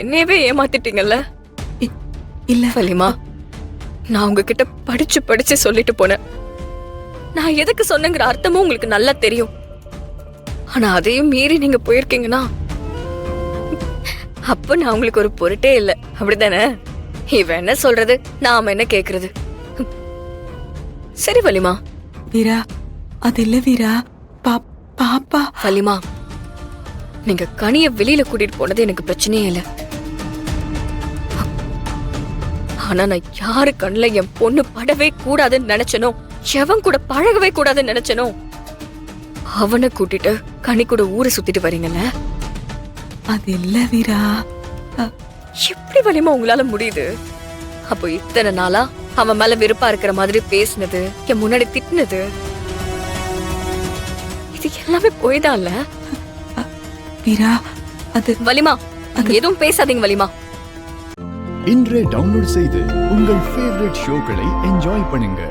என்னையவே ஏமாத்திட்டீங்கல்ல. இல்ல வலிமா, நான் உங்ககிட்ட படிச்சு படிச்சு சொல்லிட்டு போனேன். நான் எதுக்கு சொன்னேங்கிற அர்த்தமும் உங்களுக்கு நல்லா தெரியும். ஆனா அதையும் மீறி நீங்க போயிருக்கீங்கன்னா அப்ப நான் உங்களுக்கு ஒரு பொருட்டே இல்ல, அப்படித்தானே? இவன் என்ன சொல்றது, நாம என்ன கேக்குறது? சரி வலிமா. வீரா, அது இல்ல வீரா, பாப்பா. வலிமா, நீங்க கனிய வெளியில கூட்டிட்டு போனது எனக்கு பிரச்சனையே இல்ல. ஆனா நான் யாரு கண்ணுல என் பொண்ணு படவே கூடாதுன்னு நினைச்சனோ, எவன் கூட பழகவே கூடாதுன்னு நினைச்சனோ, அவனை கூட்டிட்டு கனி கூட ஊரை சுத்திட்டு வரீங்கல்ல. அது இல்ல வீரா. எப்படி வலிமா உங்களால முடியுது? அப்போ இத்தனை நாளா அவன் மேல வெறுப்பா இருக்கிற மாதிரி பேசினது, என் முன்னாடி திட்டினது, இது எல்லாமே போய்தான்ல. வீரா, அது வலிமா, எதுவும் பேசாதீங்க வலிமா. இன்றே டவுன்லோட் செய்து உங்கள் ஃபேவரட் ஷோக்களை என்ஜாய் பண்ணுங்க.